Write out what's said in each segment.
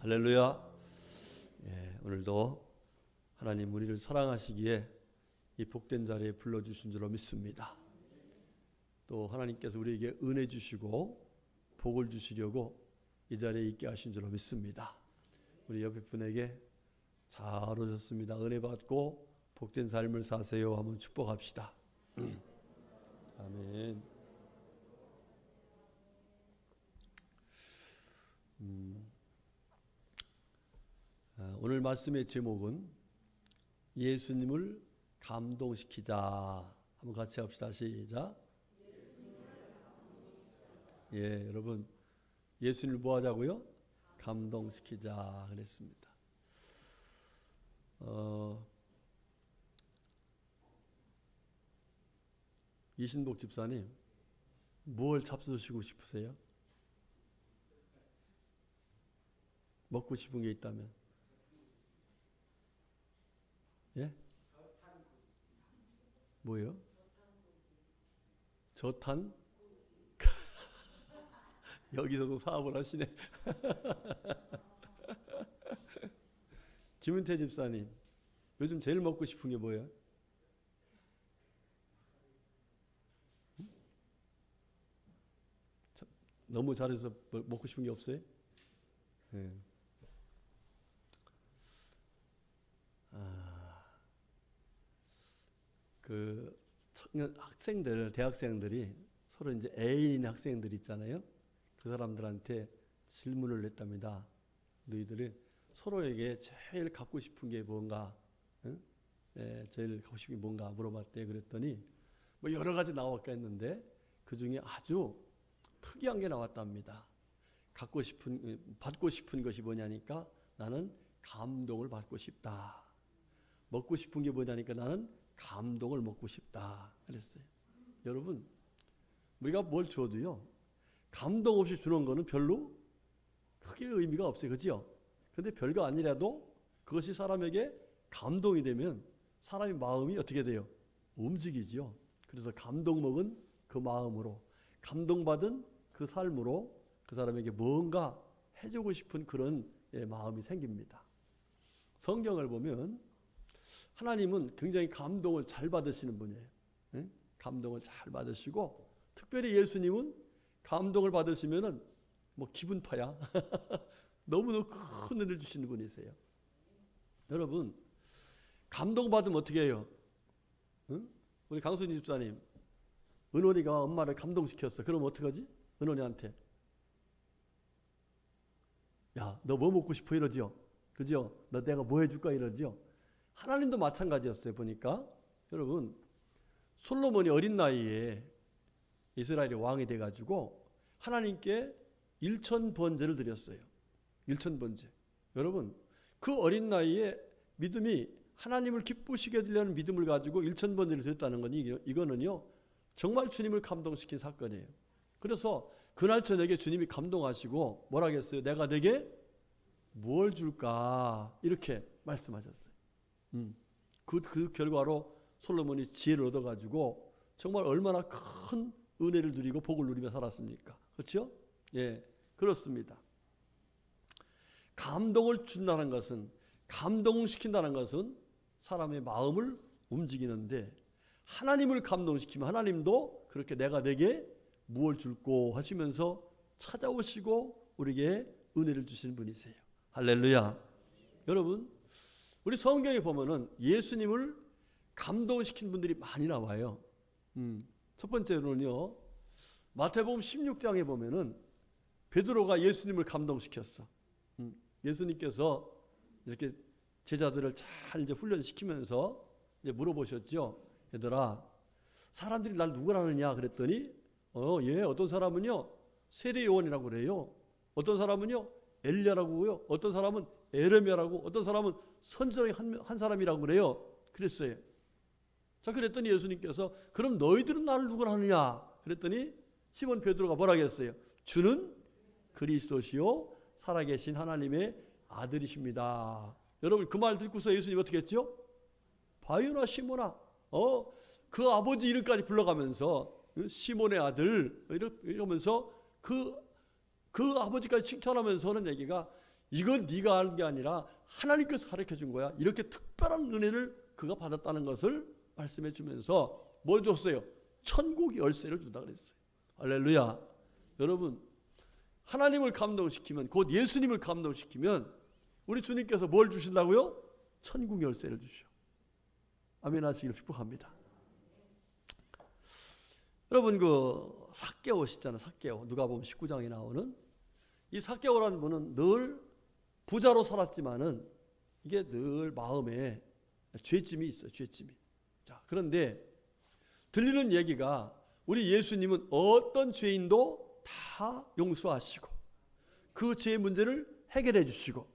할렐루야. 예, 오늘도 하나님 우리를 사랑하시기에 이 복된 자리에 불러주신 줄로 믿습니다. 또 하나님께서 우리에게 은혜 주시고 복을 주시려고 이 자리에 있게 하신 줄로 믿습니다. 우리 옆에 분에게 잘 오셨습니다. 은혜 받고 복된 삶을 사세요. 한번 축복합시다. 아멘. 오늘 말씀의 제목은 예수님을 감동시키자. 한번 같이 합시다. 시작. 예, 여러분 예수님을 뭐 하자고요? 감동시키자 그랬습니다. 이신복 집사님, 뭘 잡수시고 싶으세요? 먹고 싶은 게 있다면? 예? 뭐요? 저탄? 여기서도 사업을 하시네. 김은태 집사님, 요즘 제일 먹고 싶은 게 뭐예요? 너무 잘해서 먹고 싶은 게 없어요? 네. 그 청년 학생들, 대학생들이 서로 이제 애인인 학생들 있잖아요. 그 사람들한테 질문을 냈답니다. 너희들이 서로에게 제일 갖고 싶은 게 뭔가, 응? 네, 제일 갖고 싶은 게 뭔가 물어봤대. 그랬더니 뭐 여러 가지 나왔겠는데 그 중에 아주 특이한 게 나왔답니다. 받고 싶은 것이 뭐냐니까 나는 감동을 받고 싶다. 먹고 싶은 게 뭐냐니까 나는 감동을 먹고 싶다 그랬어요. 여러분, 우리가 뭘 줘도요, 감동 없이 주는 거는 별로 크게 의미가 없어요. 그죠? 그런데 별거 아니라도 그것이 사람에게 감동이 되면 사람의 마음이 어떻게 돼요? 움직이지요. 그래서 감동 먹은 그 마음으로, 감동받은 그 삶으로 그 사람에게 뭔가 해주고 싶은 그런 마음이 생깁니다. 성경을 보면 하나님은 굉장히 감동을 잘 받으시는 분이에요. 네? 감동을 잘 받으시고, 특별히 예수님은 감동을 받으시면은 뭐 기분파야. 너무너무 큰 은혜를 주시는 분이세요. 여러분, 감동받으면 어떻게 해요? 응? 우리 강순희 집사님, 은원이가 엄마를 감동시켰어. 그럼 어떡하지? 은원이한테. 야, 너 뭐 먹고 싶어? 이러죠. 그죠? 너 내가 뭐 해줄까? 이러죠. 하나님도 마찬가지였어요. 보니까 여러분, 솔로몬이 어린 나이에 이스라엘의 왕이 돼가지고 하나님께 1000번제를 드렸어요. 1000번제. 여러분, 그 어린 나이에 믿음이 하나님을 기쁘시게 하려는 믿음을 가지고 1000번제를 드렸다는 건 이거는요 정말 주님을 감동시킨 사건이에요. 그래서 그날 저녁에 주님이 감동하시고 뭐라 했어요? 내가 내게 뭘 줄까? 이렇게 말씀하셨어요. 그 결과로 솔로몬이 지혜를 얻어가지고 정말 얼마나 큰 은혜를 누리고 복을 누리며 살았습니까? 그렇죠? 예, 그렇습니다. 감동을 준다는 것은, 감동시킨다는 것은 사람의 마음을 움직이는데, 하나님을 감동시키면 하나님도 그렇게 내가 내게 무엇을 줄고 하시면서 찾아오시고 우리에게 은혜를 주시는 분이세요. 할렐루야. 여러분, 우리 성경에 보면은 예수님을 감동시킨 분들이 많이 나와요. 첫 번째로는요, 마태복음 16장에 보면은 베드로가 예수님을 감동시켰어. 예수님께서 이렇게 제자들을 잘 이제 훈련시키면서 이제 물어보셨죠. 얘들아, 사람들이 날 누구라 하느냐 그랬더니 예, 어떤 사람은요 세례 요한이라고 그래요. 어떤 사람은요 엘리야라고 그래요. 어떤 사람은 에레미야라고, 어떤 사람은 선지자 한 사람이라고 그래요. 그랬어요. 자, 그랬더니 예수님께서 그럼 너희들은 나를 누구라 하느냐 그랬더니 시몬 베드로가 뭐라고 했어요? 주는 그리스도시요 살아계신 하나님의 아들이십니다. 여러분, 그 말 듣고서 예수님 어떻게 했죠? 바요나 시몬아, 그 아버지 이름까지 불러가면서 시몬의 아들 이러면서 그 아버지까지 칭찬하면서 하는 얘기가, 이건 네가 아는 게 아니라 하나님께서 가르쳐 준 거야. 이렇게 특별한 은혜를 그가 받았다는 것을 말씀해 주면서 뭐 줬어요? 천국 열쇠를 준다 그랬어요. 할렐루야. 여러분, 하나님을 감동시키면, 곧 예수님을 감동시키면 우리 주님께서 뭘 주신다고요? 천국 열쇠를 주셔. 아멘 하시길 축복합니다. 여러분, 그 삭개오시잖아요. 삭개오. 누가복음 19장에 나오는 이 삭개오라는 분은 늘 부자로 살았지만은 이게 늘 마음에 죄짐이 있어요. 죄짐이. 자, 그런데 들리는 얘기가 우리 예수님은 어떤 죄인도 다 용서하시고 그 죄의 문제를 해결해 주시고,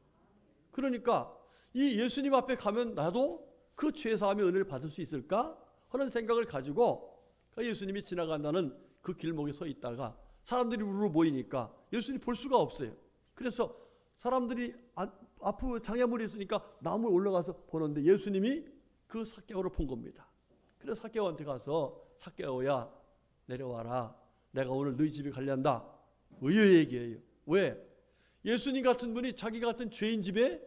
그러니까 이 예수님 앞에 가면 나도 그 죄 사함의 은혜를 받을 수 있을까 하는 생각을 가지고 예수님이 지나간다는 그 길목에 서 있다가 사람들이 우르르 모이니까 예수님 볼 수가 없어요. 그래서 사람들이 앞으로 장애물이 있으니까 나무에 올라가서 보는데 예수님이 그 삭개오를 본 겁니다. 그래서 삭개오한테 가서 삭개오야 내려와라. 내가 오늘 너희 집에 가려한다. 의외의 얘기예요. 왜? 예수님 같은 분이 자기 같은 죄인 집에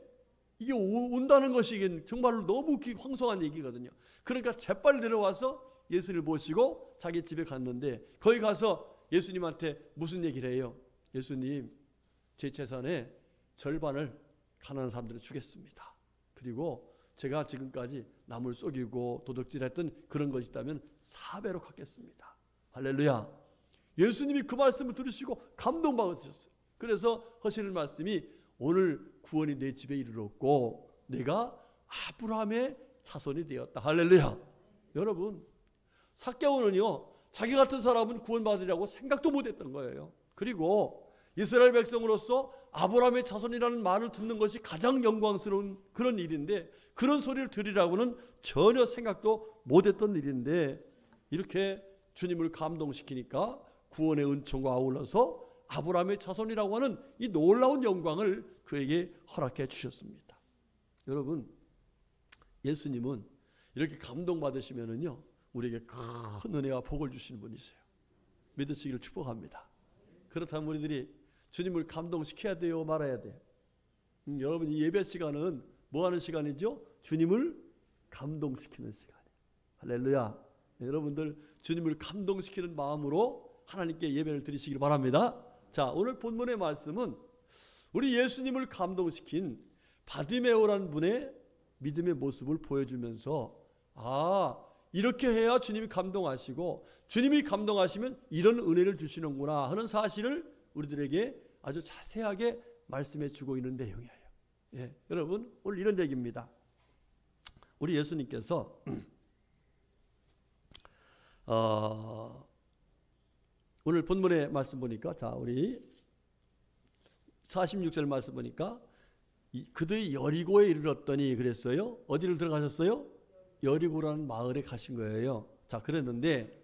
이게 온다는 것이 정말로 너무 황송한 얘기거든요. 그러니까 재빨리 내려와서 예수님을 모시고 자기 집에 갔는데 거기 가서 예수님한테 무슨 얘기를 해요? 예수님, 제 재산의 절반을 가난한 사람들에 주겠습니다. 그리고 제가 지금까지 남을 속이고 도둑질했던 그런 것이 있다면 4배로 갚겠습니다. 할렐루야. 예수님이 그 말씀을 들으시고 감동받으셨어요. 그래서 하시는 말씀이 오늘 구원이 내 집에 이르렀고 내가 아브라함의 자손이 되었다. 할렐루야. 여러분, 삭개오는요 자기 같은 사람은 구원받으려고 생각도 못했던 거예요. 그리고 이스라엘 백성으로서 아브라함의 자손이라는 말을 듣는 것이 가장 영광스러운 그런 일인데 그런 소리를 들으라고는 전혀 생각도 못했던 일인데 이렇게 주님을 감동시키니까 구원의 은총과 아울러서 아브라함의 자손이라고 하는 이 놀라운 영광을 그에게 허락해 주셨습니다. 여러분, 예수님은 이렇게 감동받으시면은요 우리에게 큰 은혜와 복을 주시는 분이세요. 믿으시기를 축복합니다. 그렇다면 우리들이 주님을 감동시켜야 돼요, 말아야 돼요? 여러분, 이 예배 시간은 뭐 하는 시간이죠? 주님을 감동시키는 시간이에요. 할렐루야. 네, 여러분들 주님을 감동시키는 마음으로 하나님께 예배를 드리시길 바랍니다. 자, 오늘 본문의 말씀은 우리 예수님을 감동시킨 바디메오라는 분의 믿음의 모습을 보여주면서 이렇게 해야 주님이 감동하시고 주님이 감동하시면 이런 은혜를 주시는구나 하는 사실을 우리들에게 아주 자세하게 말씀해 주고 있는 내용이에요. 예, 여러분, 오늘 이런 얘기입니다. 우리 예수님께서 오늘 본문의 말씀 보니까 자, 우리 46절 말씀 보니까 그들이 여리고에 이르렀더니 그랬어요. 어디를 들어가셨어요? 여리고라는 마을에 가신 거예요. 자, 그랬는데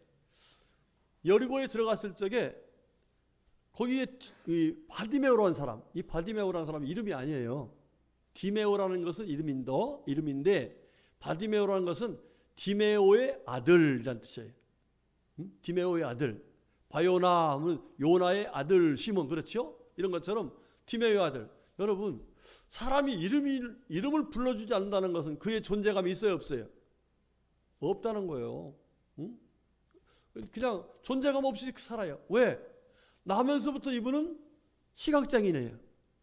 여리고에 들어갔을 적에 거기에 이 바디메오라는 사람, 이 바디메오라는 사람 이름이 아니에요. 디메오라는 것은 이름인데 바디메오라는 것은 디메오의 아들이라는 뜻이에요. 디메오의 아들. 바요나 하면 요나의 아들 시몬, 그렇죠? 이런 것처럼 디메오의 아들. 여러분, 사람이 이름을 불러주지 않는다는 것은 그의 존재감이 있어요, 없어요? 없다는 거예요. 응? 그냥 존재감 없이 살아요. 왜? 나면서부터 이분은 시각장애인이에요.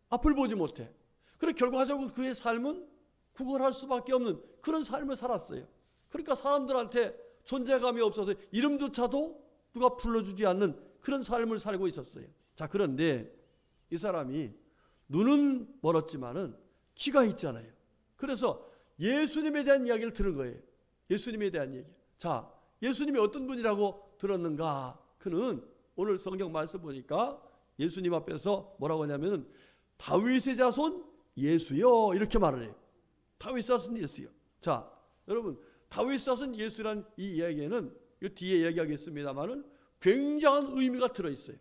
앞을 보지 못해. 그래서 결과적으로 그의 삶은 구걸할 수밖에 없는 그런 삶을 살았어요. 그러니까 사람들한테 존재감이 없어서 이름조차도 누가 불러주지 않는 그런 삶을 살고 있었어요. 자, 그런데 이 사람이 눈은 멀었지만은 귀가 있잖아요. 그래서 예수님에 대한 이야기를 들은 거예요. 예수님에 대한 얘기. 자, 예수님이 어떤 분이라고 들었는가? 그는 오늘 성경 말씀 보니까 예수님 앞에서 뭐라고 하냐면 다윗의 자손 예수요 이렇게 말을 해요. 다윗의 자손 예수요. 자, 여러분, 다윗의 자손 예수란 이 이야기에는 이 뒤에 이야기하겠습니다만은 굉장한 의미가 들어있어요.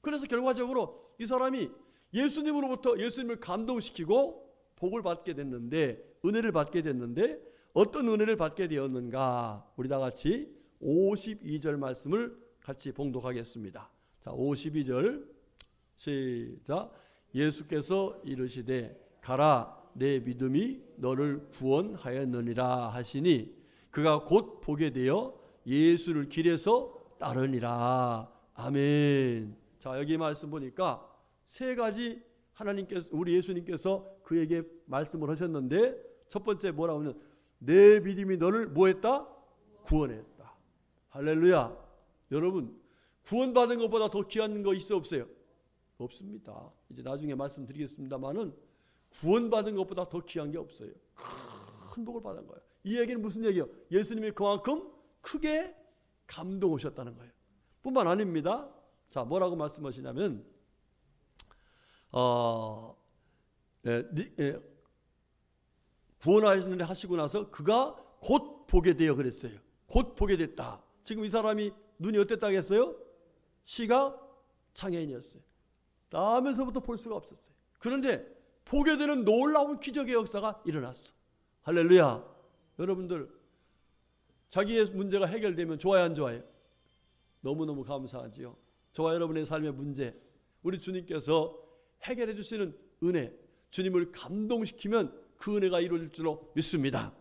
그래서 결과적으로 이 사람이 예수님으로부터 예수님을 감동시키고 복을 받게 됐는데, 은혜를 받게 됐는데 어떤 은혜를 받게 되었는가? 우리 다 같이 52절 말씀을 같이 봉독하겠습니다. 자, 52절 시작. 예수께서 이르시되 가라 내 믿음이 너를 구원하였느니라 하시니 그가 곧 보게 되어 예수를 길에서 따르니라. 아멘. 자, 여기 말씀 보니까 세 가지 하나님께서, 우리 예수님께서 그에게 말씀을 하셨는데, 첫 번째 뭐라고 하면 내 믿음이 너를 뭐했다? 구원했다. 할렐루야. 여러분, 구원받은 것보다 더 귀한 거 있어 없어요? 없습니다. 이제 나중에 말씀드리겠습니다만은 구원받은 것보다 더 귀한 게 없어요. 큰 복을 받은 거예요. 이 얘기는 무슨 얘기예요? 예수님이 그만큼 크게 감동하셨다는 거예요. 뿐만 아닙니다. 자, 뭐라고 말씀하시냐면 구원하시는데 하시고 나서 그가 곧 보게 되어 그랬어요. 곧 보게 됐다. 지금 이 사람이 눈이 어땠다고 했어요? 시각 장애인이었어요. 나면서부터 볼 수가 없었어요. 그런데 보게 되는 놀라운 기적의 역사가 일어났어. 할렐루야. 여러분들 자기의 문제가 해결되면 좋아요 안 좋아요? 너무너무 감사하지요. 저와 여러분의 삶의 문제, 우리 주님께서 해결해 주시는 은혜, 주님을 감동시키면 그 은혜가 이루어질 줄로 믿습니다.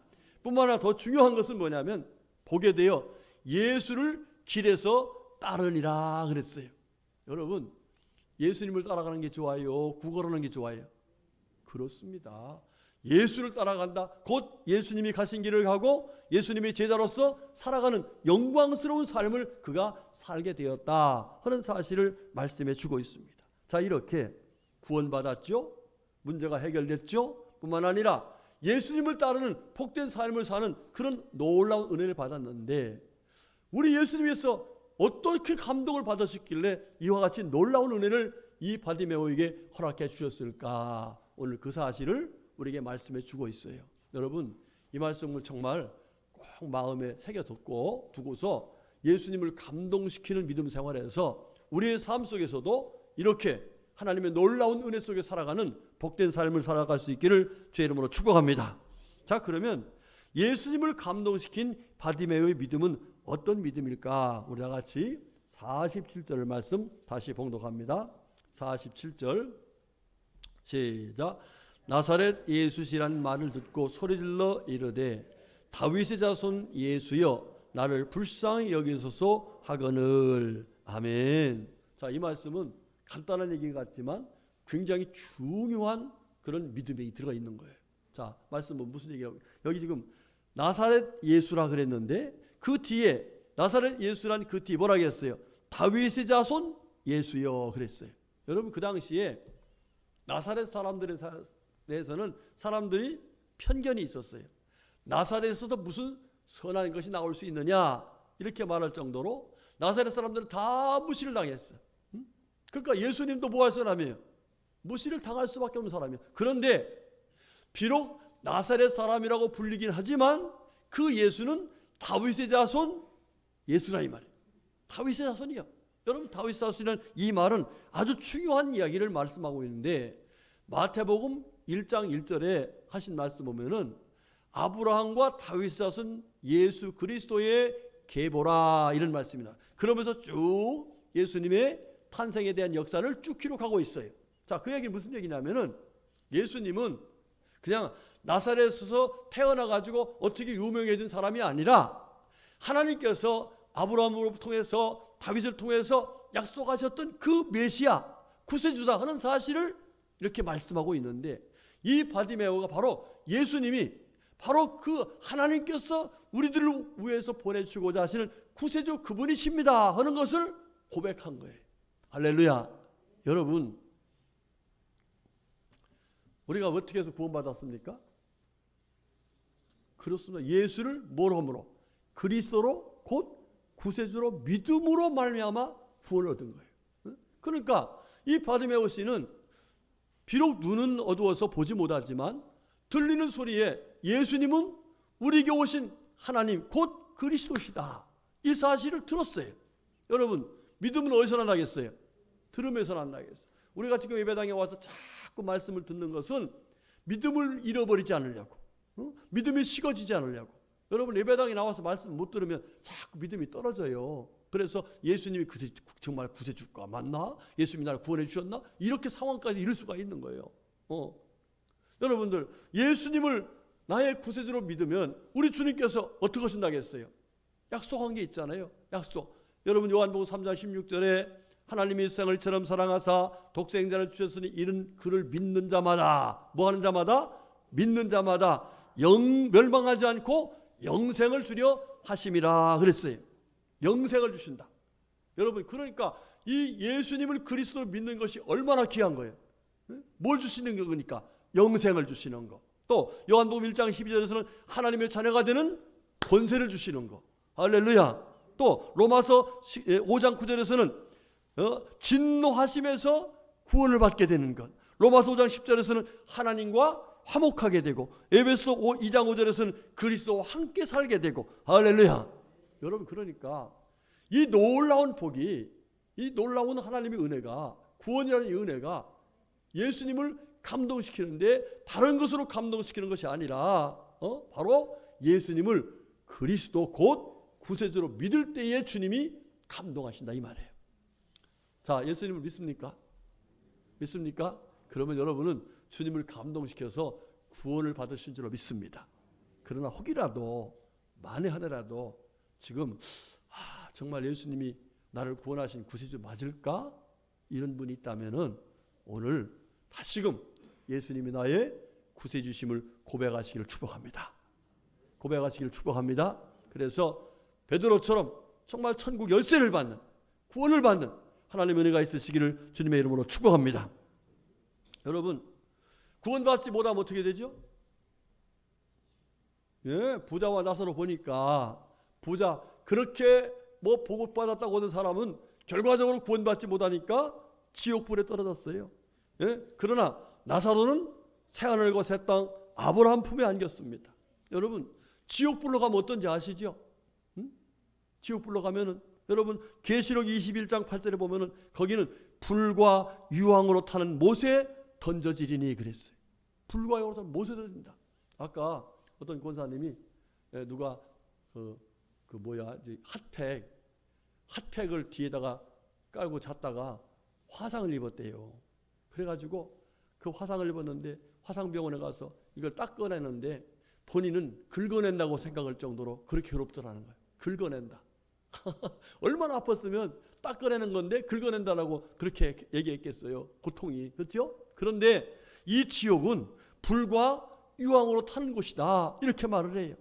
뿐만 아니라 더 중요한 것은 뭐냐면 보게 되어 예수를 길에서 따르니라 그랬어요. 여러분, 예수님을 따라가는 게 좋아요? 구걸하는 게 좋아요? 그렇습니다. 예수를 따라간다. 곧 예수님이 가신 길을 가고 예수님의 제자로서 살아가는 영광스러운 삶을 그가 살게 되었다 하는 사실을 말씀해 주고 있습니다. 자, 이렇게 구원받았죠. 문제가 해결됐죠. 뿐만 아니라 예수님을 따르는 복된 삶을 사는 그런 놀라운 은혜를 받았는데, 우리 예수님께서 어떻게 감동을 받으셨길래 이와 같이 놀라운 은혜를 이 바디메오에게 허락해 주셨을까? 오늘 그 사실을 우리에게 말씀해 주고 있어요. 여러분, 이 말씀을 정말 꼭 마음에 새겨두고 두고서 예수님을 감동시키는 믿음 생활에서 우리의 삶 속에서도 이렇게 하나님의 놀라운 은혜 속에 살아가는 복된 삶을 살아갈 수 있기를 주의 이름으로 축복합니다. 자, 그러면 예수님을 감동시킨 바디메오의 믿음은 어떤 믿음일까? 우리 다 같이 47절 말씀 다시 봉독합니다. 47절 시작. 나사렛 예수시란 말을 듣고 소리질러 이르되 다윗의 자손 예수여 나를 불쌍히 여기소서 하거늘. 아멘. 자, 이 말씀은 간단한 얘기 같지만 굉장히 중요한 그런 믿음이 들어가 있는 거예요. 자, 말씀은 무슨 얘기라고? 여기 지금 나사렛 예수라 그랬는데 그 뒤에 나사렛 예수란 그 뒤에 뭐라고 했어요? 다윗의 자손 예수여 그랬어요. 여러분, 그 당시에 나사렛 사람들에 대해서는 사람들이 편견이 있었어요. 나사렛에서 무슨 선한 것이 나올 수 있느냐 이렇게 말할 정도로 나사렛 사람들은 다 무시를 당했어. 그러니까 예수님도 뭐 할 사람이에요? 무시를 당할 수밖에 없는 사람이에요. 그런데 비록 나사렛 사람이라고 불리긴 하지만 그 예수는 다윗의 자손 예수라 이 말이에요. 다윗의 자손이요. 여러분, 다윗의 자손이라는 이 말은 아주 중요한 이야기를 말씀하고 있는데 마태복음 1장 1절에 하신 말씀 보면은 아브라함과 다윗의 자손 예수 그리스도의 계보라 이런 말씀이나 그러면서 쭉 예수님의 탄생에 대한 역사를 쭉 기록하고 있어요. 자, 그 얘기 무슨 얘기냐면은 예수님은 그냥 나사렛에서 태어나가지고 어떻게 유명해진 사람이 아니라 하나님께서 아브라함을 통해서 다윗을 통해서 약속하셨던 그 메시아 구세주다 하는 사실을 이렇게 말씀하고 있는데, 이 바디메오가 바로 예수님이 바로 그 하나님께서 우리들을 위해서 보내주고자 하시는 구세주 그분이십니다 하는 것을 고백한 거예요. 할렐루야. 여러분, 우리가 어떻게 해서 구원받았습니까? 그렇습니다. 예수를 뭐로 함으로? 그리스도로 곧 구세주로 믿음으로 말미암아 구원을 얻은 거예요. 그러니까 이 바디메오 씨는 비록 눈은 어두워서 보지 못하지만 들리는 소리에 예수님은 우리에게 오신 하나님 곧 그리스도시다 이 사실을 들었어요. 여러분, 믿음은 어디서 나겠어요? 들음에서 나겠어요. 우리가 지금 예배당에 와서 자꾸 말씀을 듣는 것은 믿음을 잃어버리지 않으려고, 믿음이 식어지지 않으려고. 여러분, 예배당에 나와서 말씀 못 들으면 자꾸 믿음이 떨어져요. 그래서 예수님이 정말 구세주가 맞나? 예수님이 나를 구원해 주셨나? 이렇게 상황까지 이룰 수가 있는 거예요. 여러분들, 예수님을 나의 구세주로 믿으면 우리 주님께서 어떻게 하신다겠어요? 약속한 게 있잖아요. 약속. 여러분, 요한복음 3장 16절에 하나님이 세상을 이처럼 사랑하사 독생자를 주셨으니 이는 그를 믿는 자마다, 뭐 하는 자마다? 믿는 자마다 멸망하지 않고 영생을 주려 하심이라 그랬어요. 영생을 주신다. 여러분, 그러니까 이 예수님을 그리스도로 믿는 것이 얼마나 귀한 거예요. 뭘 주시는 거니까? 영생을 주시는 거. 또 요한복음 1장 12절에서는 하나님의 자녀가 되는 권세를 주시는 거. 할렐루야. 또 로마서 5장 9절에서는 진노하심에서 구원을 받게 되는 것. 로마서 5장 10절에서는 하나님과 화목하게 되고, 에베소 2장 5절에서는 그리스도와 함께 살게 되고. 할렐루야. 여러분, 그러니까 이 놀라운 복이, 이 놀라운 하나님의 은혜가, 구원이라는 이 은혜가 예수님을 감동시키는데 다른 것으로 감동시키는 것이 아니라 바로 예수님을 그리스도 곧 구세주로 믿을 때에 주님이 감동하신다, 이 말이에요. 자, 예수님을 믿습니까? 믿습니까? 그러면 여러분은 주님을 감동시켜서 구원을 받으신 줄로 믿습니다. 그러나 혹이라도 만에 하나라도 지금 정말 예수님이 나를 구원하신 구세주 맞을까? 이런 분이 있다면은 오늘 다시금 예수님이 나의 구세주심을 고백하시기를 축복합니다. 고백하시기를 축복합니다. 그래서 베드로처럼 정말 천국 열쇠를 받는, 구원을 받는 하나님의 은혜가 있으시기를 주님의 이름으로 축복합니다. 여러분, 구원받지 못하면 어떻게 되죠? 부자와 나사로 보니까 부자 그렇게 뭐 복받았다고 하는 사람은 결과적으로 구원받지 못하니까 지옥불에 떨어졌어요. 그러나 나사로는 새하늘과 새 땅 아브라함 품에 안겼습니다. 여러분, 지옥불로 가면 어떤지 아시죠? 지옥불로 가면은 여러분 계시록 21장 8절에 보면은 거기는 불과 유황으로 타는 못에 던져지리니 그랬어요. 불과 유황으로 타는 못에 던진다. 아까 어떤 권사님이 누가 핫팩을 뒤에다가 깔고 잤다가 화상을 입었대요. 그래가지고 그 화상을 입었는데 화상병원에 가서 이걸 딱 꺼내는데 본인은 긁어낸다고 생각할 정도로 그렇게 괴롭더라는 거예요. 긁어낸다. 얼마나 아팠으면 딱 꺼내는 건데 긁어낸다라고 그렇게 얘기했겠어요. 고통이. 그렇죠? 그런데 이 지옥은 불과 유황으로 타는 곳이다. 이렇게 말을 해요.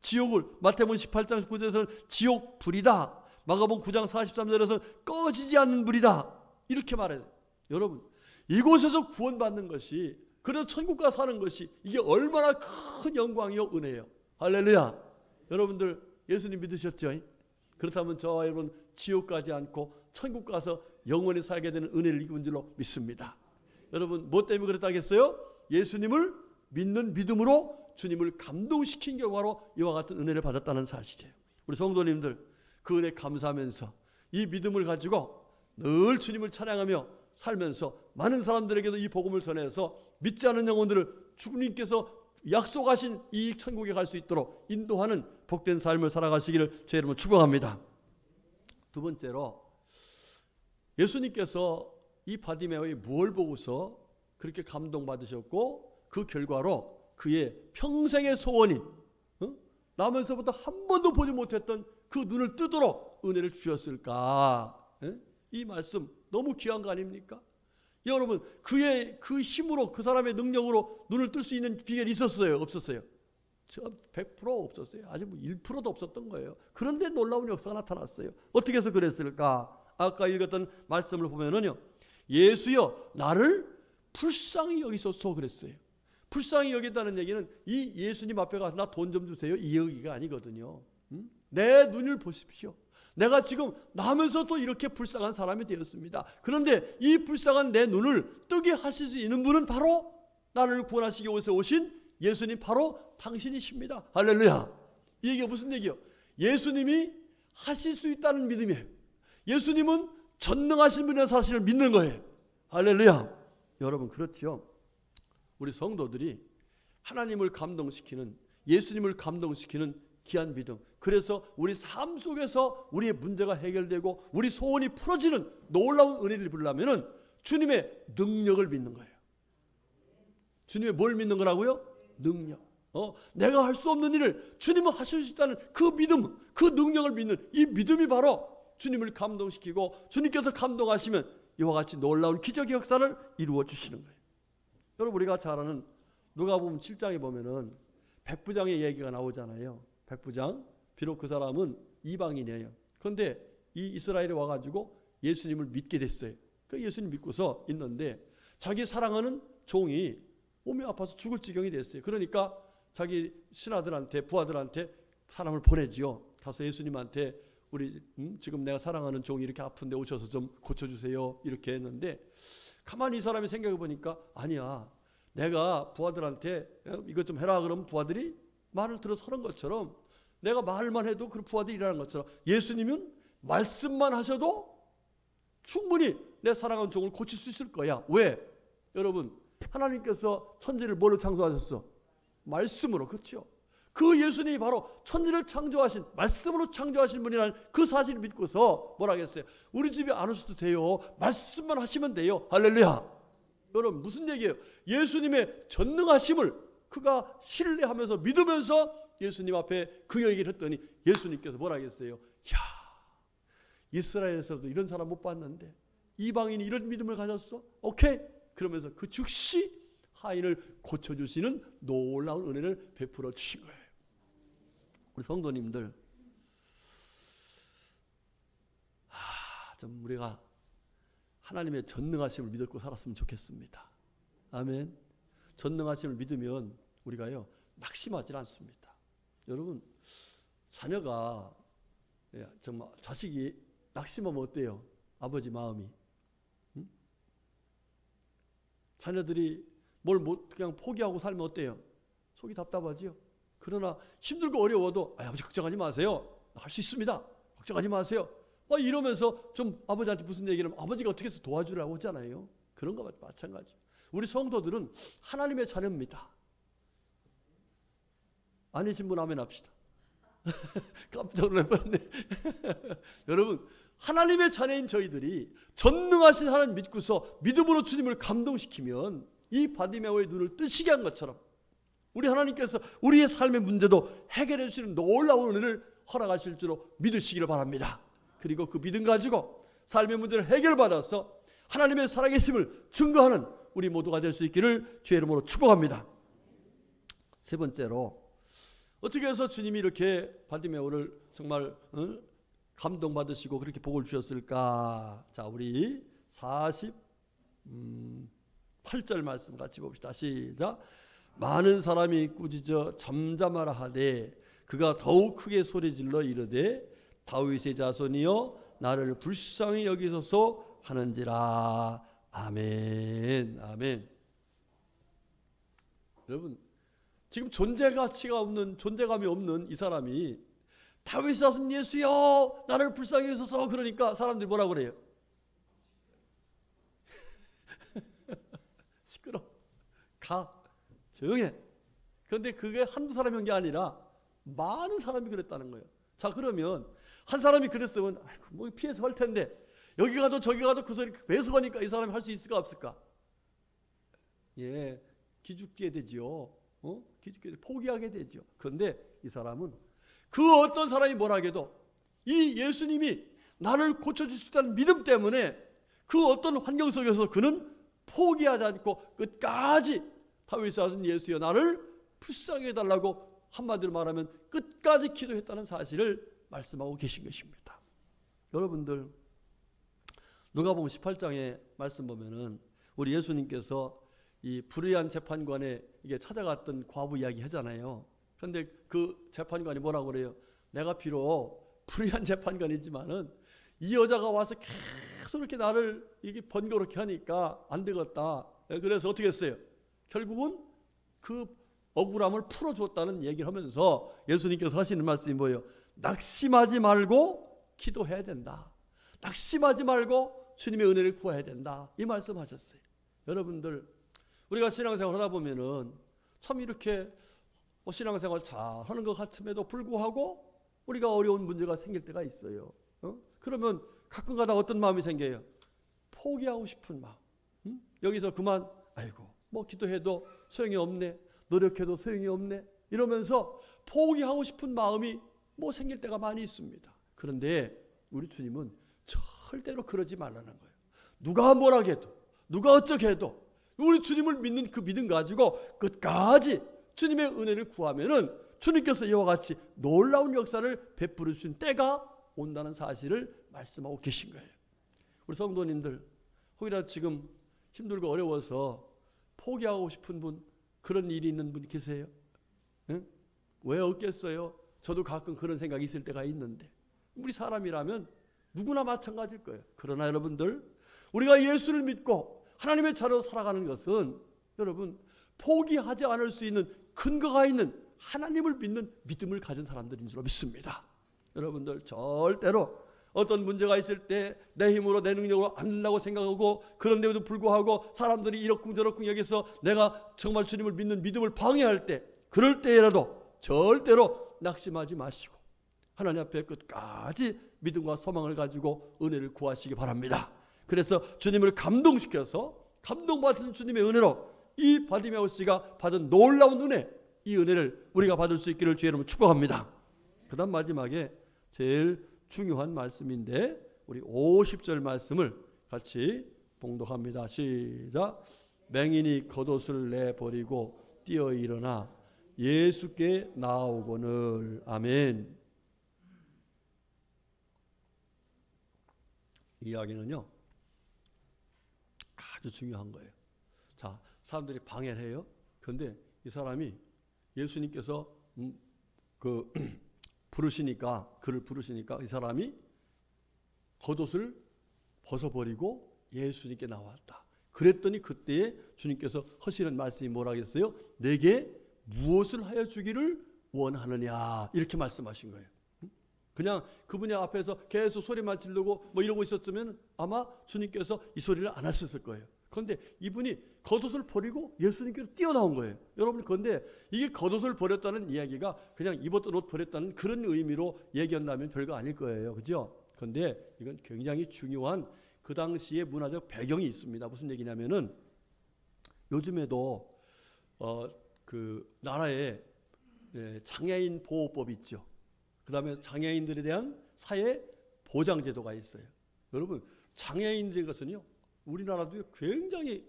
지옥을 마태복음 18장 19절에서는 지옥 불이다. 마가복음 9장 43절에서는 꺼지지 않는 불이다. 이렇게 말해요. 여러분, 이곳에서 구원받는 것이, 그래서 천국가 사는 것이 이게 얼마나 큰 영광이요 은혜예요. 할렐루야. 여러분들 예수님 믿으셨죠? 그렇다면 저와 여러분 지옥 가지 않고 천국 가서 영원히 살게 되는 은혜를 입은 줄로 믿습니다. 여러분 뭐 때문에 그랬다겠어요? 예수님을 믿는 믿음으로 주님을 감동시킨 결과로 이와 같은 은혜를 받았다는 사실이에요. 우리 성도님들 그 은혜 감사하면서 이 믿음을 가지고 늘 주님을 찬양하며 살면서 많은 사람들에게도 이 복음을 전해서 믿지 않은 영혼들을 주님께서 약속하신 이 천국에 갈 수 있도록 인도하는 복된 삶을 살아가시기를 제 이름으로 축복합니다. 두 번째로, 예수님께서 이 바디메오의 무엇을 보고서 그렇게 감동받으셨고 그 결과로 그의 평생의 소원인 나면서부터 한 번도 보지 못했던 그 눈을 뜨도록 은혜를 주셨을까? 이 말씀 너무 귀한 거 아닙니까? 여러분, 그의 그 힘으로, 그 사람의 능력으로 눈을 뜰 수 있는 비결이 있었어요? 없었어요? 100% 없었어요. 아직 1%도 없었던 거예요. 그런데 놀라운 역사가 나타났어요. 어떻게 해서 그랬을까? 아까 읽었던 말씀을 보면은요, 예수여 나를 불쌍히 여기소서 그랬어요. 불쌍히 여긴다는 얘기는 이 예수님 앞에 가서 나 돈 좀 주세요 이 얘기가 아니거든요. 내 눈을 보십시오. 내가 지금 나면서 또 이렇게 불쌍한 사람이 되었습니다. 그런데 이 불쌍한 내 눈을 뜨게 하실 수 있는 분은 바로 나를 구원하시기 위해서 오신 예수님, 바로 당신이십니다. 할렐루야. 이 얘기가 무슨 얘기예요? 예수님이 하실 수 있다는 믿음이에요. 예수님은 전능하신 분이라는 사실을 믿는 거예요. 할렐루야. 여러분 그렇죠. 우리 성도들이 하나님을 감동시키는, 예수님을 감동시키는 귀한 믿음. 그래서 우리 삶 속에서 우리의 문제가 해결되고 우리 소원이 풀어지는 놀라운 은혜를 입으려면 주님의 능력을 믿는 거예요. 주님의 뭘 믿는 거라고요? 능력. 내가 할 수 없는 일을 주님은 하실 수 있다는 그 믿음, 그 능력을 믿는 이 믿음이 바로 주님을 감동시키고 주님께서 감동하시면 이와 같이 놀라운 기적의 역사를 이루어 주시는 거예요. 여러분, 우리가 잘 아는 누가복음 7장에 보면은 백부장의 얘기가 나오잖아요. 백부장, 비록 그 사람은 이방인이에요. 그런데 이 이스라엘에 와가지고 예수님을 믿게 됐어요. 그 예수님 믿고서 있는데 자기 사랑하는 종이 몸이 아파서 죽을 지경이 됐어요. 그러니까 자기 신하들한테, 부하들한테 사람을 보내지요. 가서 예수님한테 우리 지금 내가 사랑하는 종이 이렇게 아픈데 오셔서 좀 고쳐주세요. 이렇게 했는데 가만히 이 사람이 생각해 보니까 아니야. 내가 부하들한테 이것 좀 해라 그러면 부하들이 말을 들어서 하는 것처럼 내가 말만 해도 그 부하들이 일하는 것처럼 예수님은 말씀만 하셔도 충분히 내 사랑하는 종을 고칠 수 있을 거야. 왜? 여러분, 하나님께서 천지를 뭘로 창조하셨어? 말씀으로. 그렇죠? 그 예수님이 바로 천지를 창조하신, 말씀으로 창조하신 분이라는 그 사실을 믿고서 뭐라 하겠어요? 우리 집에 안 오셔도 돼요. 말씀만 하시면 돼요. 할렐루야. 여러분, 무슨 얘기예요? 예수님의 전능하심을 그가 신뢰하면서 믿으면서 예수님 앞에 그 얘기를 했더니 예수님께서 뭐라 하겠어요? 야, 이스라엘에서도 이런 사람 못 봤는데 이방인이 이런 믿음을 가졌어? 오케이. 그러면서 그 즉시 하인을 고쳐주시는 놀라운 은혜를 베풀어 주신 거예요. 우리 성도님들, 좀 우리가 하나님의 전능하심을 믿고 살았으면 좋겠습니다. 아멘. 전능하심을 믿으면 우리가요 낙심하지 않습니다. 여러분, 자녀가 정말 자식이 낙심하면 어때요? 아버지 마음이. 자녀들이 뭘 그냥 포기하고 살면 어때요? 속이 답답하지요. 그러나 힘들고 어려워도 아버지 걱정하지 마세요. 할 수 있습니다. 걱정하지 마세요. 이러면서 좀 아버지한테 무슨 얘기를 하면 아버지가 어떻게 해서 도와주라고 하잖아요. 그런 것과 마찬가지. 우리 성도들은 하나님의 자녀입니다. 아니신 분 아멘 합시다. 깜짝 놀랐네. 여러분, 하나님의 자녀인 저희들이 전능하신 하나님 믿고서 믿음으로 주님을 감동시키면 이 바디메오의 눈을 뜨시게 한 것처럼 우리 하나님께서 우리의 삶의 문제도 해결해 주시는 놀라운 은혜를 허락하실 줄로 믿으시기를 바랍니다. 그리고 그 믿음 가지고 삶의 문제를 해결받아서 하나님의 살아계심을 증거하는 우리 모두가 될 수 있기를 주의 이름으로 축복합니다. 세 번째로, 어떻게 해서 주님이 이렇게 바디메오를 정말 감동받으시고 그렇게 복을 주셨을까? 자, 우리 48절 말씀 같이 봅시다. 시작. 많은 사람이 꾸짖어 잠잠하라 하되 그가 더욱 크게 소리질러 이르되 다윗의 자손이여 나를 불쌍히 여기소서 하는지라. 아멘. 아멘. 여러분, 지금 존재가치가 없는, 존재감이 없는 이 사람이 다윗의 자손 예수여 나를 불쌍히 여기소서 그러니까 사람들이 뭐라고 그래요? 시끄러. 가. 조용해. 그런데 그게 한두 사람이 한 게 아니라 많은 사람이 그랬다는 거예요. 자, 그러면 한 사람이 그랬으면 뭐 피해서 할 텐데 여기 가도 저기 가도 그 소리 계속 하니까 이 사람이 할 수 있을까 없을까? 예, 기죽게 되죠. 기죽게 포기하게 되죠. 그런데 이 사람은 그 어떤 사람이 뭐라 해도 이 예수님이 나를 고쳐줄 수 있다는 믿음 때문에 그 어떤 환경 속에서 그는 포기하지 않고 끝까지 다윗의 자손 예수여 나를 불쌍히 해달라고 한마디로 말하면 끝까지 기도했다는 사실을 말씀하고 계신 것입니다. 여러분들, 누가복음 18장에 말씀 보면은 우리 예수님께서 이 불의한 재판관에 이게 찾아갔던 과부 이야기 하잖아요. 그런데 그 재판관이 뭐라고 그래요? 내가 비록 불의한 재판관이지만은 이 여자가 와서 계속 이렇게 나를 이게 번거롭게 하니까 안 되겠다. 그래서 어떻게 했어요? 결국은 그 억울함을 풀어줬다는 얘기를 하면서 예수님께서 하시는 말씀이 뭐예요? 낙심하지 말고 기도해야 된다. 낙심하지 말고 주님의 은혜를 구해야 된다. 이 말씀하셨어요. 여러분들, 우리가 신앙생활 하다 보면은 참 이렇게 신앙생활 잘 하는 것 같음에도 불구하고 우리가 어려운 문제가 생길 때가 있어요. 그러면 가끔가다 어떤 마음이 생겨요? 포기하고 싶은 마음. 여기서 그만, 아이고 뭐 기도해도 소용이 없네, 노력해도 소용이 없네, 이러면서 포기하고 싶은 마음이 뭐 생길 때가 많이 있습니다. 그런데 우리 주님은 절대로 그러지 말라는 거예요. 누가 뭐라 해도, 누가 어떻게 해도 우리 주님을 믿는 그 믿음 가지고 끝까지 주님의 은혜를 구하면은 주님께서 이와 같이 놀라운 역사를 베풀어 주신 때가 온다는 사실을 말씀하고 계신 거예요. 우리 성도님들, 혹이라도 지금 힘들고 어려워서 포기하고 싶은 분, 그런 일이 있는 분 계세요? 응? 왜 없겠어요? 저도 가끔 그런 생각이 있을 때가 있는데, 우리 사람이라면 누구나 마찬가지일 거예요. 그러나 여러분들, 우리가 예수를 믿고 하나님의 자녀로 살아가는 것은 여러분 포기하지 않을 수 있는 근거가 있는 하나님을 믿는 믿음을 가진 사람들인 줄 믿습니다. 여러분들 절대로 어떤 문제가 있을 때 내 힘으로 내 능력으로 안 된다고 생각하고, 그런데도 불구하고 사람들이 이러쿵저러쿵 여기서 내가 정말 주님을 믿는 믿음을 방해할 때, 그럴 때라도 절대로 낙심하지 마시고 하나님 앞에 끝까지 믿음과 소망을 가지고 은혜를 구하시기 바랍니다. 그래서 주님을 감동시켜서 감동받은 주님의 은혜로 이 바디메오 씨가 받은 놀라운 은혜, 이 은혜를 우리가 받을 수 있기를 주의 이름으로 축복합니다. 그 다음 마지막에 제일 중요한 말씀인데 우리 50절 말씀을 같이 봉독합니다. 시작. 맹인이 겉옷을 내버리고 뛰어 일어나 예수께 나아오거늘. 아멘. 이 이야기는요 아주 중요한 거예요. 자, 사람들이 방해를 해요. 그런데 이 사람이 예수님께서 그를 부르시니까 이 사람이 겉옷을 벗어버리고 예수님께 나왔다. 그랬더니 그때에 주님께서 하시는 말씀이 뭐라 했어요? 내게 무엇을 하여 주기를 원하느냐, 이렇게 말씀하신 거예요. 그냥 그분이 앞에서 계속 소리만 지르고 뭐 이러고 있었으면 아마 주님께서 이 소리를 안 하셨을 거예요. 그런데 이분이 겉옷을 버리고 예수님께로 뛰어나온 거예요. 여러분, 그런데 이게 겉옷을 버렸다는 이야기가 그냥 입었던 옷 버렸다는 그런 의미로 얘기한다면 별거 아닐 거예요. 그죠? 그런데 이건 굉장히 중요한 그 당시의 문화적 배경이 있습니다. 무슨 얘기냐면은 요즘에도 그 나라에 장애인 보호법이 있죠. 그 다음에 장애인들에 대한 사회 보장 제도가 있어요. 여러분, 장애인들인 것은요 우리나라도 굉장히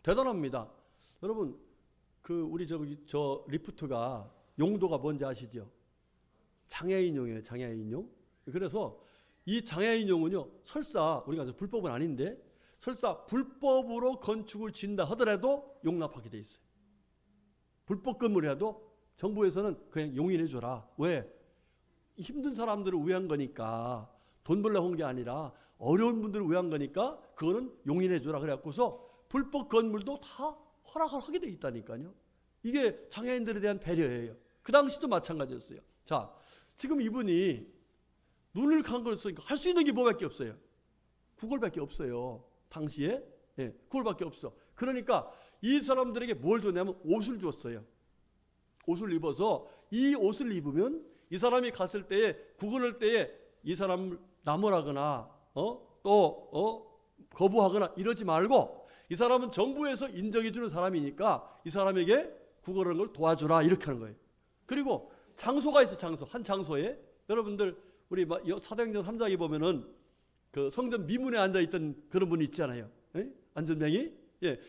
대단합니다. 여러분, 우리 저 리프트가 용도가 뭔지 아시죠? 장애인용이에요. 장애인용. 그래서 이 장애인용은요 설사 우리가 불법은 아닌데 설사 불법으로 건축을 짓는다 하더라도 용납하게 돼 있어요. 불법 건물이라도 정부에서는 그냥 용인해 줘라. 왜? 힘든 사람들을 위한 거니까, 돈 벌려고 한 게 아니라 어려운 분들을 위한 거니까 그거는 용인해 줘라. 그래갖고서 불법 건물도 다 허락을 하게 돼 있다니까요. 이게 장애인들에 대한 배려예요. 그 당시도 마찬가지였어요. 자, 지금 이분이 눈을 감고있으니까 할 수 있는 게 뭐밖에 없어요? 구걸밖에 없어요. 당시에 구걸밖에 없어. 그러니까 이 사람들에게 뭘 줬냐면 옷을 줬어요. 옷을 입어서 이 옷을 입으면 이 사람이 갔을 때에 구걸할 때에 이 사람을 나무라거나 거부하거나 이러지 말고 이 사람은 정부에서 인정해 주는 사람이니까 이 사람에게 구걸하는 걸 도와주라, 이렇게 하는 거예요. 그리고 장소가 있어. 한 장소에 여러분들 우리 사도행전 3장에 보면은 그 성전 미문에 앉아 있던 그런 분이 있잖아요. 안전병이.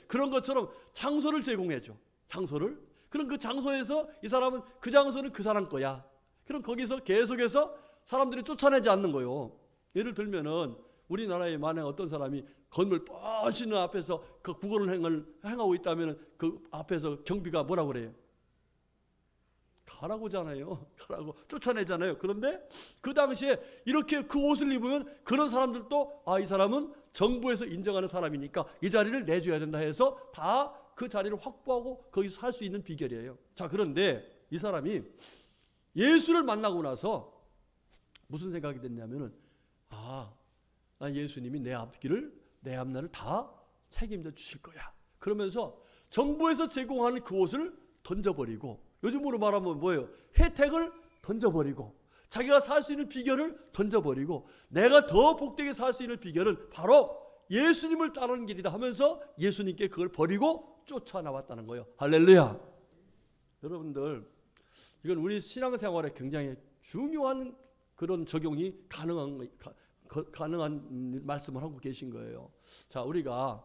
그런 것처럼 장소를 제공해 줘. 장소를. 그럼 그 장소에서 이 사람은 그 장소는 그 사람 거야. 그럼 거기서 계속해서 사람들이 쫓아내지 않는 거예요. 예를 들면은 우리나라에 만약 어떤 사람이 건물 뻗치는 앞에서 그 구걸을 행하고 있다면은 그 앞에서 경비가 뭐라고 그래요? 가라고잖아요. 가라고 쫓아내잖아요. 그런데 그 당시에 이렇게 그 옷을 입으면 그런 사람들도 이 사람은 정부에서 인정하는 사람이니까 이 자리를 내줘야 된다 해서 다 그 자리를 확보하고 거기서 살 수 있는 비결이에요. 자, 그런데 이 사람이 예수를 만나고 나서 무슨 생각이 됐냐면은 나 예수님이 내 앞길을, 내 앞날을 다 책임져 주실 거야. 그러면서 정부에서 제공하는 그 옷을 던져버리고 요즘으로 말하면 뭐예요? 혜택을 던져버리고 자기가 살 수 있는 비결을 던져버리고 내가 더 복되게 살 수 있는 비결은 바로 예수님을 따르는 길이다 하면서 예수님께 그걸 버리고 쫓아나왔다는 거예요. 할렐루야. 여러분들, 이건 우리 신앙생활에 굉장히 중요한 그런 적용이 가능한 말씀을 하고 계신 거예요. 자, 우리가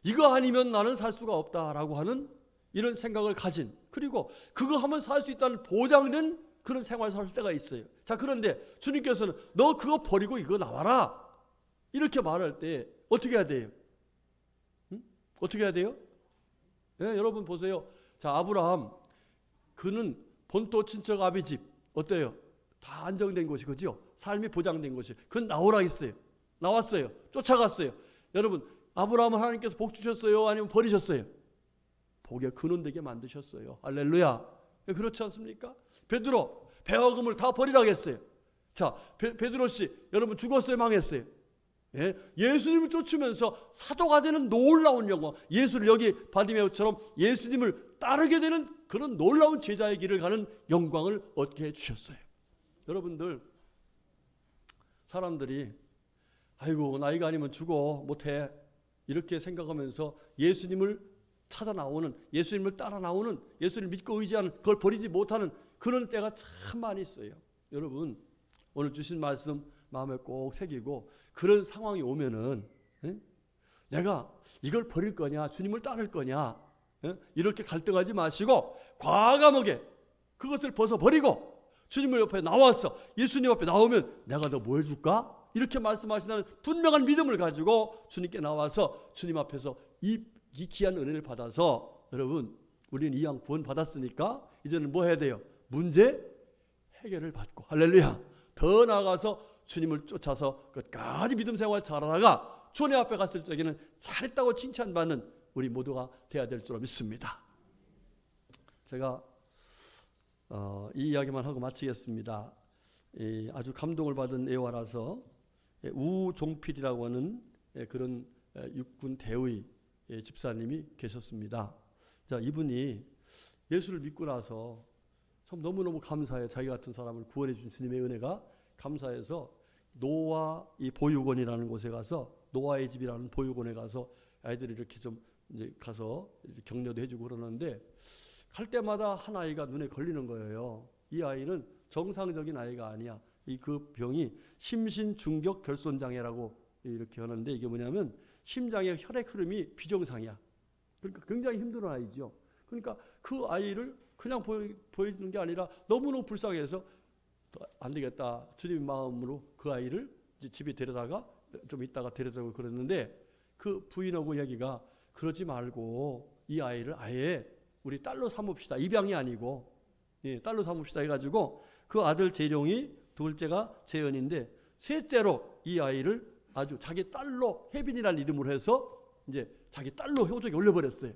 이거 아니면 나는 살 수가 없다라고 하는 이런 생각을 가진, 그리고 그거 하면 살 수 있다는 보장된 그런 생활을 살 때가 있어요. 자, 그런데 주님께서는 너 그거 버리고 이거 나와라 이렇게 말할 때 어떻게 해야 돼요? 어떻게 해야 돼요? 네, 여러분 보세요. 자, 아브라함, 그는 본토 친척 아비 집 어때요? 다 안정된 곳이, 그죠? 삶이 보장된 곳이. 그건 나오라 했어요. 나왔어요. 쫓아갔어요. 여러분, 아브라함은 하나님께서 복 주셨어요? 아니면 버리셨어요? 복의 근원 되게 만드셨어요. 할렐루야. 그렇지 않습니까? 베드로, 배어금을 다 버리라고 했어요. 자, 베드로 씨, 여러분 죽었어요? 망했어요? 예? 예수님을 쫓으면서 사도가 되는 놀라운 영광, 예수를 여기 바디메오처럼 예수님을 따르게 되는 그런 놀라운 제자의 길을 가는 영광을 얻게 해주셨어요. 여러분들, 사람들이 아이고 나이가 아니면 죽어 못해 이렇게 생각하면서 예수님을 찾아 나오는, 예수님을 따라 나오는, 예수를 믿고 의지하는, 그걸 버리지 못하는 그런 때가 참 많이 있어요. 여러분, 오늘 주신 말씀 마음에 꼭 새기고, 그런 상황이 오면은 내가 이걸 버릴 거냐 주님을 따를 거냐 이렇게 갈등하지 마시고 과감하게 그것을 벗어버리고 주님을 옆에 나와서 예수님 앞에 나오면 내가 너 뭐 해줄까? 이렇게 말씀하시는 분명한 믿음을 가지고 주님께 나와서 주님 앞에서 이 귀한 은혜를 받아서, 여러분 우리는 이왕 구원 받았으니까 이제는 뭐 해야 돼요? 문제 해결을 받고, 할렐루야, 더 나아가서 주님을 쫓아서 끝까지 믿음 생활 잘하다가 주님 앞에 갔을 적에는 잘했다고 칭찬받는 우리 모두가 돼야 될 줄 믿습니다. 제가 이 이야기만 하고 마치겠습니다. 아주 감동을 받은 애화라서 우종필이라고 하는 그런 육군 대의 집사님이 계셨습니다. 자, 이분이 예수를 믿고 나서 참 너무너무 감사해. 자기 같은 사람을 구원해 준 주님의 은혜가 감사해서 노아 이 보육원이라는 곳에 가서, 노아의 집이라는 보육원에 가서 아이들이 이렇게 좀 이제 가서 이제 격려도 해주고 그러는데, 갈 때마다 한 아이가 눈에 걸리는 거예요. 이 아이는 정상적인 아이가 아니야. 그 병이 심신중격 결손장애라고 이렇게 하는데, 이게 뭐냐면 심장의 혈액 흐름이 비정상이야. 그러니까 굉장히 힘든 아이죠. 그러니까 그 아이를 그냥 보여주는 게 아니라 너무너무 불쌍해서 안 되겠다, 주님 마음으로 그 아이를 이제 집에 데려다가 좀 있다가 데려다고 그랬는데, 그 부인하고 얘기가 그러지 말고 이 아이를 아예 우리 딸로 삼읍시다. 입양이 아니고 딸로 삼읍시다 해가지고 그 아들 재룡이, 둘째가 재현인데, 셋째로 이 아이를 아주 자기 딸로, 혜빈이라는 이름으로 해서 이제 자기 딸로 효적에 올려버렸어요.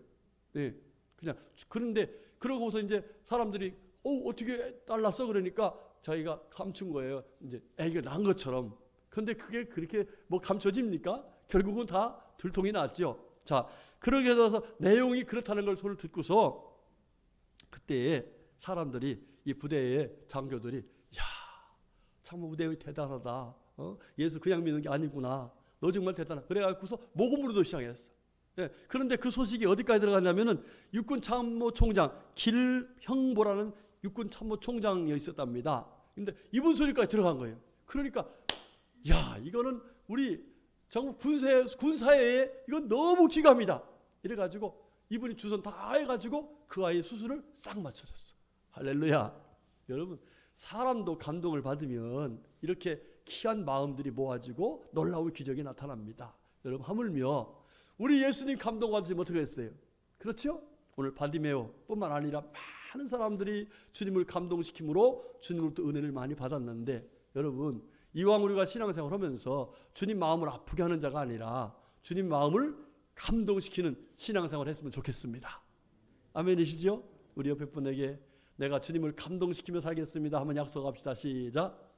그냥. 그런데 그러고서 이제 사람들이 어떻게 딸 낳았어? 그러니까 자기가 감춘 거예요. 이제 애기가 낳은 것처럼. 그런데 그게 그렇게 뭐 감춰집니까? 결국은 다 들통이 났죠. 자, 그러게 돼서 내용이 그렇다는 걸 소리를 듣고서 그때 사람들이, 이 부대의 장교들이, 야, 참 부대의 대단하다. 예수 그냥 믿는 게 아니구나. 너 정말 대단하다. 그래갖고서 모금으로도 시작했어. 그런데 그 소식이 어디까지 들어갔냐면은 육군 참모총장 길형보라는 육군 참모총장이 있었답니다. 근데 이분 소리까지 들어간 거예요. 그러니까 야, 이거는 우리 정말 군사회에 이건 너무 기감이다. 이래가지고 이분이 주선 다 해가지고 그 아이 수술을 싹 맞춰줬어. 할렐루야. 여러분, 사람도 감동을 받으면 이렇게 귀한 마음들이 모아지고 놀라운 기적이 나타납니다. 여러분, 하물며 우리 예수님 감동받으시면 어떻게 했어요? 그렇죠? 오늘 바디메오 뿐만 아니라 많은 사람들이 주님을 감동시킴으로 주님으로부터 은혜를 많이 받았는데, 여러분, 이왕 우리가 신앙생활 하면서 주님 마음을 아프게 하는 자가 아니라 주님 마음을 감동시키는 신앙생활 했으면 좋겠습니다. 아멘이시죠? 우리 옆에 분에게 내가 주님을 감동시키며 살겠습니다 한번 약속합시다. 시작.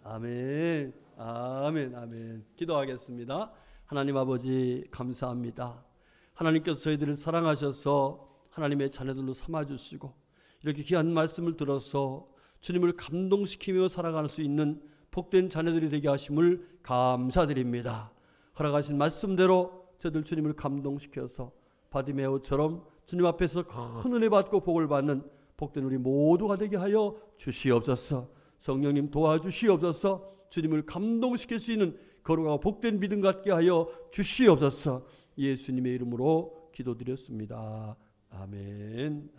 아멘, 아멘, 아멘. 기도하겠습니다. 하나님 아버지 감사합니다. 하나님께서 저희들을 사랑하셔서 하나님의 자녀들로 삼아주시고 이렇게 귀한 말씀을 들어서 주님을 감동시키며 살아갈 수 있는 복된 자녀들이 되게 하심을 감사드립니다. 허락하신 말씀대로 저들 주님을 감동시켜서 바디메오처럼 주님 앞에서 큰 은혜 받고 복을 받는 복된 우리 모두가 되게 하여 주시옵소서. 성령님 도와주시옵소서. 주님을 감동시킬 수 있는 거룩하고 복된 믿음 갖게 하여 주시옵소서. 예수님의 이름으로 기도드렸습니다. 아멘.